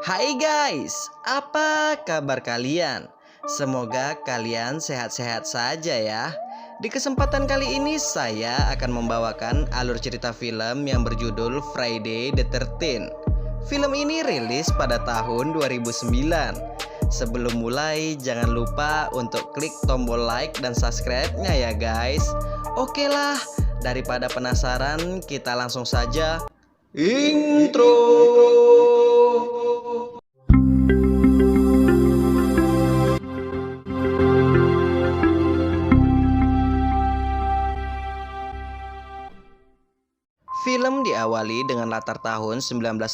Hai guys, apa kabar kalian? Semoga kalian sehat-sehat saja ya. Di kesempatan kali ini saya akan membawakan alur cerita film yang berjudul Friday the 13th. Film ini rilis pada tahun 2009. Sebelum mulai, jangan lupa untuk klik tombol like dan subscribe-nya ya guys. Oke lah, daripada penasaran, kita langsung saja intro. Film diawali dengan latar tahun 1980.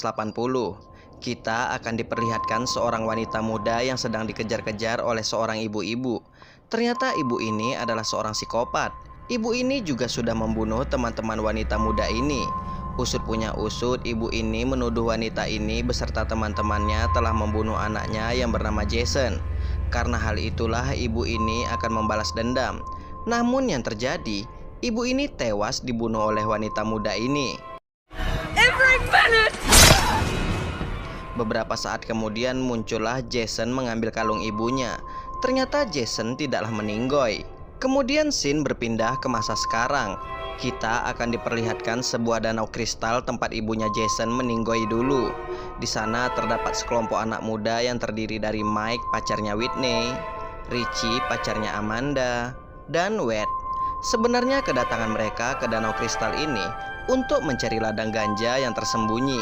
Kita akan diperlihatkan seorang wanita muda yang sedang dikejar-kejar oleh seorang ibu-ibu. Ternyata ibu ini adalah seorang psikopat. Ibu ini juga sudah membunuh teman-teman wanita muda ini. Usut punya usut, ibu ini menuduh wanita ini beserta teman-temannya telah membunuh anaknya yang bernama Jason. Karena hal itulah ibu ini akan membalas dendam. Namun yang terjadi, ibu ini tewas dibunuh oleh wanita muda ini. Beberapa saat kemudian muncullah Jason mengambil kalung ibunya. Ternyata Jason tidaklah meninggoy. Kemudian scene berpindah ke masa sekarang. Kita akan diperlihatkan sebuah danau kristal tempat ibunya Jason meninggoy dulu. Di sana terdapat sekelompok anak muda yang terdiri dari Mike, pacarnya Whitney, Richie, pacarnya Amanda, dan Wade. Sebenarnya kedatangan mereka ke danau kristal ini untuk mencari ladang ganja yang tersembunyi.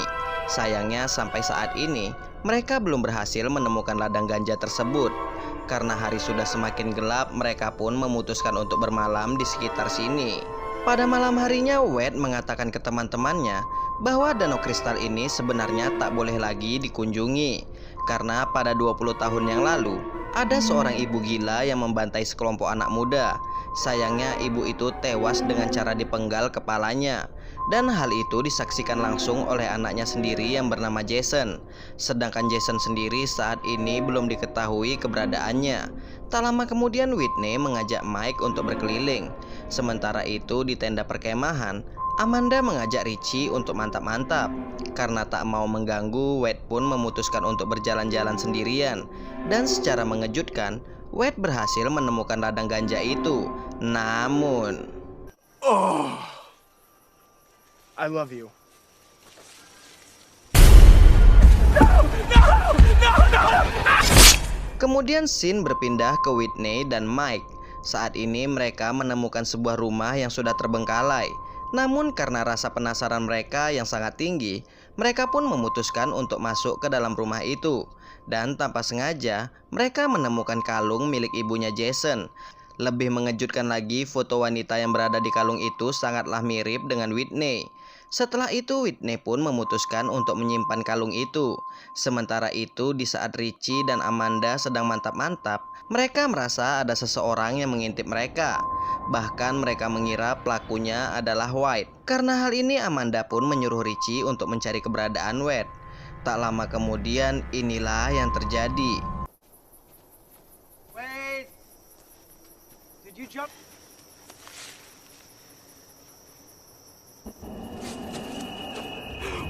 Sayangnya sampai saat ini mereka belum berhasil menemukan ladang ganja tersebut. Karena hari sudah semakin gelap, mereka pun memutuskan untuk bermalam di sekitar sini. Pada malam harinya, Wade mengatakan ke teman-temannya bahwa danau kristal ini sebenarnya tak boleh lagi dikunjungi. Karena pada 20 tahun yang lalu, ada seorang ibu gila yang membantai sekelompok anak muda. Sayangnya ibu itu tewas dengan cara dipenggal kepalanya. Dan hal itu disaksikan langsung oleh anaknya sendiri yang bernama Jason. Sedangkan Jason sendiri saat ini belum diketahui keberadaannya. Tak lama kemudian Whitney mengajak Mike untuk berkeliling. Sementara itu di tenda perkemahan, Amanda mengajak Richie untuk mantap-mantap. Karena tak mau mengganggu, Wade pun memutuskan untuk berjalan-jalan sendirian. Dan secara mengejutkan, Wade berhasil menemukan ladang ganja itu. Namun I love you. Kemudian scene berpindah ke Whitney dan Mike. Saat ini mereka menemukan sebuah rumah yang sudah terbengkalai. Namun karena rasa penasaran mereka yang sangat tinggi, mereka pun memutuskan untuk masuk ke dalam rumah itu. Dan tanpa sengaja, mereka menemukan kalung milik ibunya Jason. Lebih mengejutkan lagi, foto wanita yang berada di kalung itu sangatlah mirip dengan Whitney. Setelah itu Whitney pun memutuskan untuk menyimpan kalung itu. Sementara itu di saat Richie dan Amanda sedang mantap-mantap, mereka merasa ada seseorang yang mengintip mereka. Bahkan mereka mengira pelakunya adalah White. Karena hal ini Amanda pun menyuruh Richie untuk mencari keberadaan Wade. Tak lama kemudian inilah yang terjadi. Wait! Did you jump?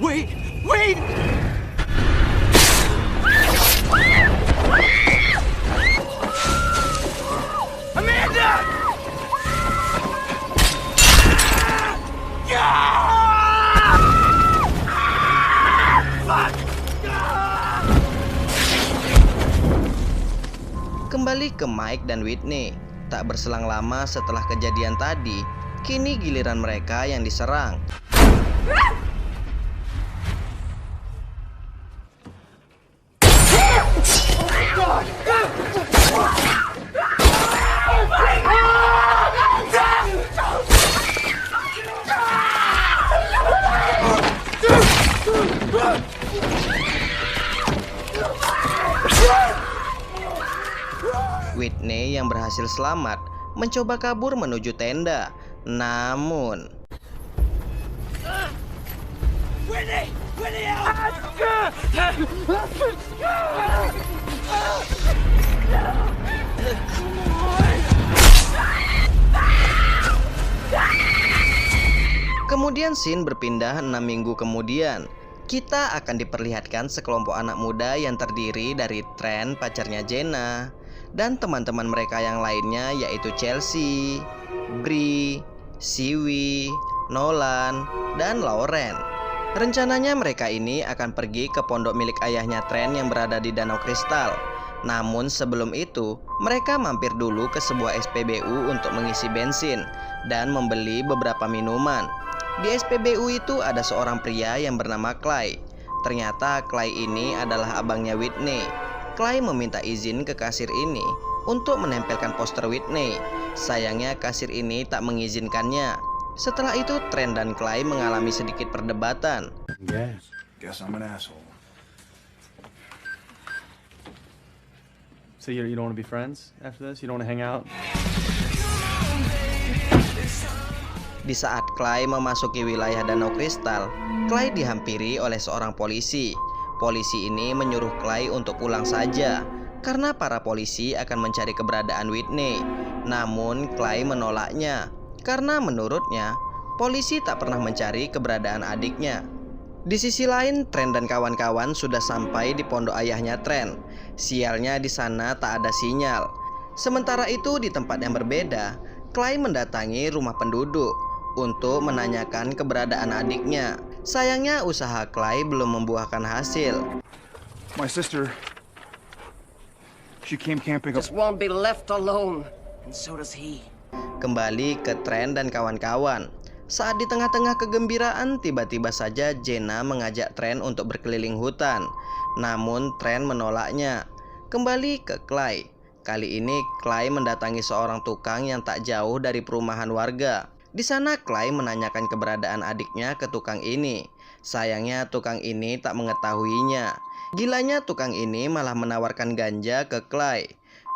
Wait! Wait! Amanda! Kembali ke Mike dan Whitney. Tak berselang lama setelah kejadian tadi, kini giliran mereka yang diserang. Whitney yang berhasil selamat mencoba kabur menuju tenda. Namun Whitney! Whitney out! kemudian scene berpindah 6 minggu kemudian. kita akan diperlihatkan sekelompok anak muda yang terdiri dari Trent, pacarnya Jenna, dan teman-teman mereka yang lainnya yaitu Chelsea, Bree, Siwi, Nolan, dan Lauren. Rencananya mereka ini akan pergi ke pondok milik ayahnya Trent yang berada di Danau Kristal. Namun sebelum itu, mereka mampir dulu ke sebuah SPBU untuk mengisi bensin dan membeli beberapa minuman. Di SPBU itu ada seorang pria yang bernama Clay. Ternyata Clay ini adalah abangnya Whitney. Clay meminta izin ke kasir ini untuk menempelkan poster Whitney. Sayangnya kasir ini tak mengizinkannya. Setelah itu Trent dan Clay mengalami sedikit perdebatan. Guess I'm an asshole. So you don't want to be friends after this? You don't want to hang out? Di saat Clay memasuki wilayah Danau Kristal, Clay dihampiri oleh seorang polisi. Polisi ini menyuruh Clay untuk pulang saja karena para polisi akan mencari keberadaan Whitney. Namun Clay menolaknya karena menurutnya polisi tak pernah mencari keberadaan adiknya. Di sisi lain, Trent dan kawan-kawan sudah sampai di pondok ayahnya Trent. Sialnya di sana tak ada sinyal. Sementara itu di tempat yang berbeda, Clay mendatangi rumah penduduk untuk menanyakan keberadaan adiknya. Sayangnya usaha Clay belum membuahkan hasil. My sister, she came camping up. Just won't be left alone, and so does he. Kembali ke Trent dan kawan-kawan. Saat di tengah-tengah kegembiraan, tiba-tiba saja Jenna mengajak Trent untuk berkeliling hutan. Namun Trent menolaknya. Kembali ke Clay. Kali ini Clay mendatangi seorang tukang yang tak jauh dari perumahan warga. Di sana Clay menanyakan keberadaan adiknya ke tukang ini. Sayangnya tukang ini tak mengetahuinya. Gilanya tukang ini malah menawarkan ganja ke Clay.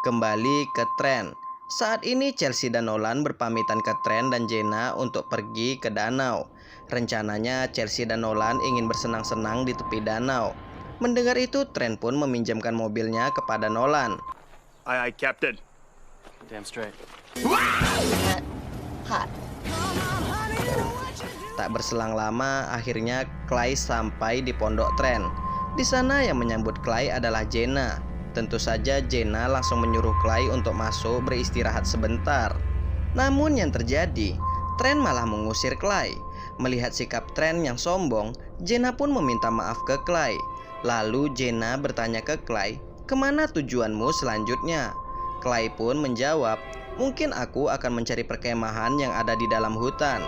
Kembali ke Trent. Saat ini Chelsea dan Nolan berpamitan ke Trent dan Jenna untuk pergi ke danau. Rencananya Chelsea dan Nolan ingin bersenang-senang di tepi danau. Mendengar itu Trent pun meminjamkan mobilnya kepada Nolan. Aye, Captain. Damn straight. Hot. Tak berselang lama, akhirnya Clay sampai di pondok Trent. Di sana yang menyambut Clay adalah Jenna. Tentu saja Jenna langsung menyuruh Clay untuk masuk beristirahat sebentar. Namun yang terjadi, Trent malah mengusir Clay. Melihat sikap Trent yang sombong, Jenna pun meminta maaf ke Clay. Lalu Jenna bertanya ke Clay, "Kemana tujuanmu selanjutnya?" Clay pun menjawab, "Mungkin aku akan mencari perkemahan yang ada di dalam hutan."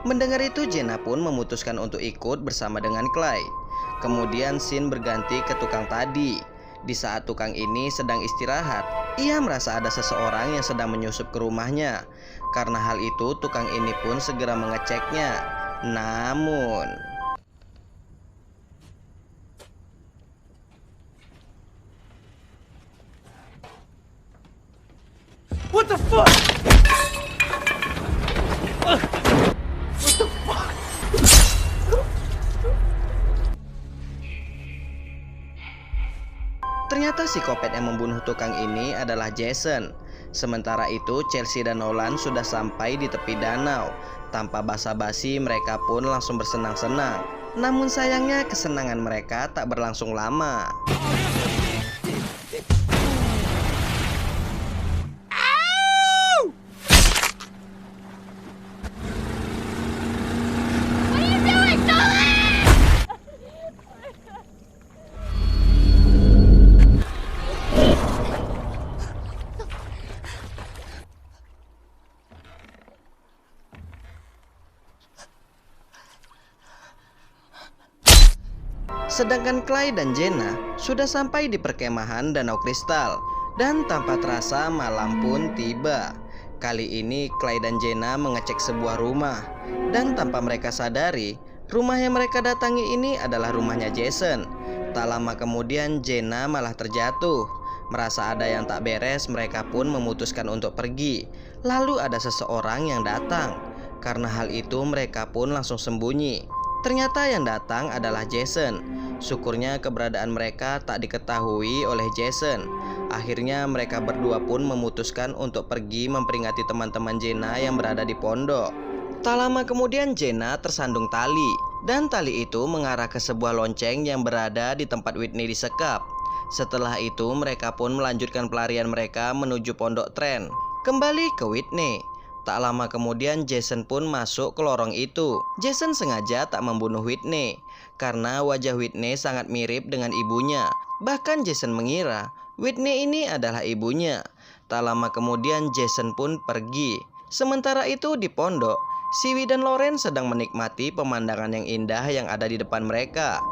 Mendengar itu Jenna pun memutuskan untuk ikut bersama dengan Clay. Kemudian scene berganti ke tukang tadi. Di saat tukang ini sedang istirahat, ia merasa ada seseorang yang sedang menyusup ke rumahnya. Karena hal itu tukang ini pun segera mengeceknya. Namun What the fuck? ternyata psikopat yang membunuh tukang ini adalah Jason. Sementara itu Chelsea dan Nolan sudah sampai di tepi danau. Tanpa basa-basi mereka pun langsung bersenang-senang. Namun sayangnya kesenangan mereka tak berlangsung lama. Sedangkan Clay dan Jenna sudah sampai di perkemahan Danau Kristal. Dan tanpa terasa malam pun tiba. Kali ini Clay dan Jenna mengecek sebuah rumah. Dan tanpa mereka sadari, rumah yang mereka datangi ini adalah rumahnya Jason. Tak lama kemudian Jenna malah terjatuh. Merasa ada yang tak beres, mereka pun memutuskan untuk pergi. Lalu ada seseorang yang datang. Karena hal itu mereka pun langsung sembunyi. Ternyata yang datang adalah Jason. Syukurnya keberadaan mereka tak diketahui oleh Jason. Akhirnya mereka berdua pun memutuskan untuk pergi memperingati teman-teman Jenna yang berada di pondok. Tak lama kemudian Jenna tersandung tali. dan tali itu mengarah ke sebuah lonceng yang berada di tempat Whitney disekap. Setelah itu mereka pun melanjutkan pelarian mereka menuju pondok tren. Kembali ke Whitney. Tak lama kemudian Jason pun masuk ke lorong itu. Jason sengaja tak membunuh Whitney karena wajah Whitney sangat mirip dengan ibunya. Bahkan Jason mengira Whitney ini adalah ibunya. Tak lama kemudian Jason pun pergi. Sementara itu di pondok, Siwi dan Lauren sedang menikmati pemandangan yang indah yang ada di depan mereka.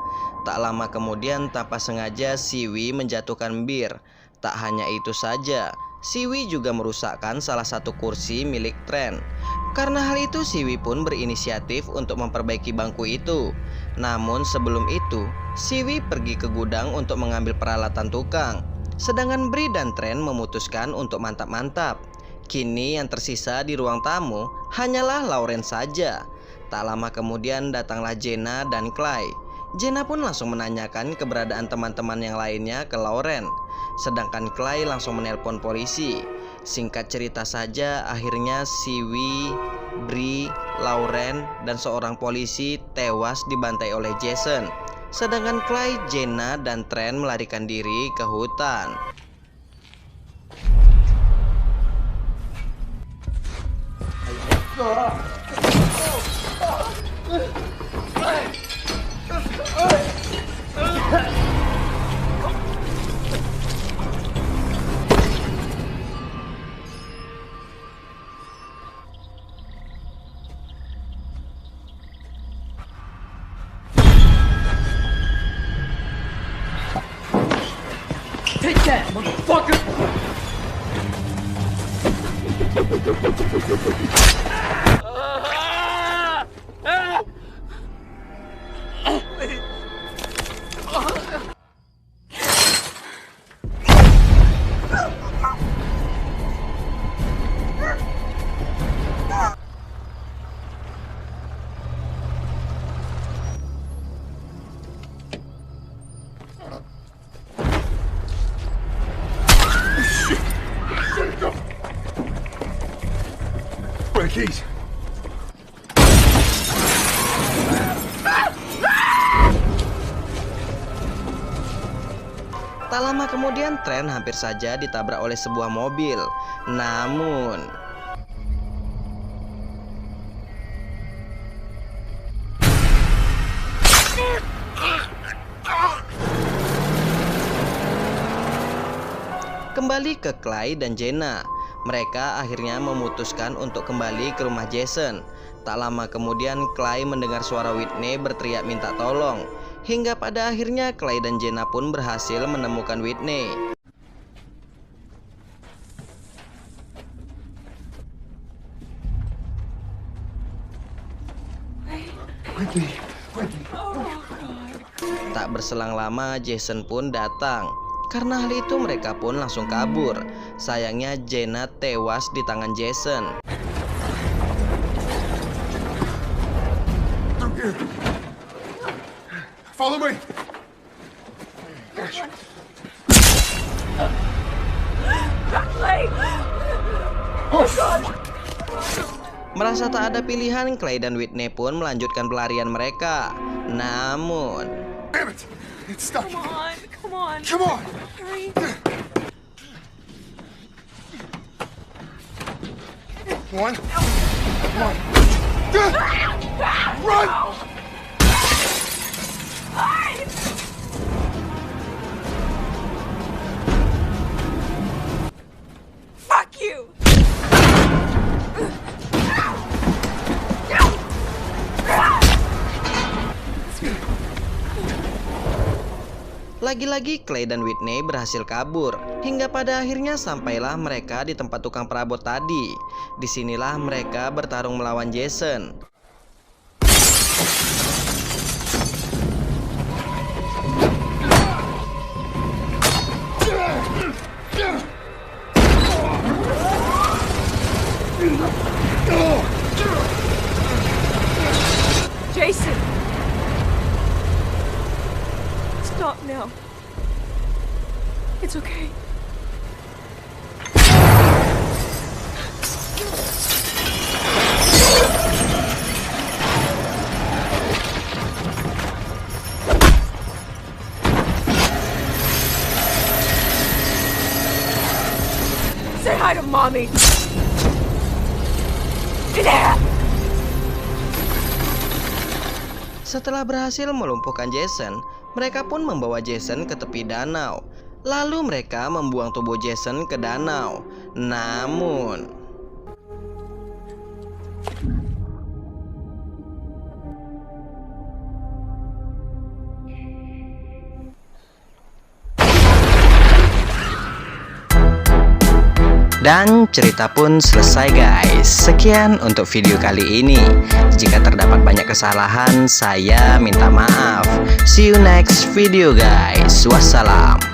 Tak lama kemudian tanpa sengaja Siwi menjatuhkan bir. Tak hanya itu saja, Siwi juga merusakkan salah satu kursi milik Tren. Karena hal itu Siwi pun berinisiatif untuk memperbaiki bangku itu. Namun sebelum itu, Siwi pergi ke gudang untuk mengambil peralatan tukang. Sedangkan Bree dan Tren memutuskan untuk mantap-mantap. Kini yang tersisa di ruang tamu hanyalah Lauren saja. Tak lama kemudian datanglah Jenna dan Clay. Jenna pun langsung menanyakan keberadaan teman-teman yang lainnya ke Lauren. Sedangkan Clay langsung menelpon polisi. Singkat cerita saja, akhirnya Siwi, Bree, Lauren, dan seorang polisi tewas dibantai oleh Jason. Sedangkan Clay, Jenna, dan Tren melarikan diri ke hutan. Take that, motherfucker! Where are the keys? Tak lama kemudian Tren hampir saja ditabrak oleh sebuah mobil. Namun kembali ke Clay dan Jenna. Mereka akhirnya memutuskan untuk kembali ke rumah Jason. Tak lama kemudian Clay mendengar suara Whitney berteriak minta tolong. Hingga pada akhirnya Clay dan Jenna pun berhasil menemukan Whitney. Tak berselang lama Jason pun datang. Karena hal itu mereka pun langsung kabur. Sayangnya Jenna tewas di tangan Jason. Follow me. Merasa tak ada pilihan, Clay dan Whitney pun melanjutkan pelarian mereka. Namun Damn it! It's stuck. Come on, come on. Come on! Hurry. One. One. Run! Fuck you. lagi-lagi Clay dan Whitney berhasil kabur. Hingga pada akhirnya sampailah mereka di tempat tukang perabot tadi. Disinilah mereka bertarung melawan Jason. Jason! Stop now. It's okay. inside of Mommy. Yeah. Setelah berhasil melumpuhkan Jason, mereka pun membawa Jason ke tepi danau. Lalu mereka membuang tubuh Jason ke danau. Namun dan cerita pun selesai guys. Sekian untuk video kali ini. Jika terdapat banyak kesalahan, saya minta maaf. See you next video guys. Wassalam.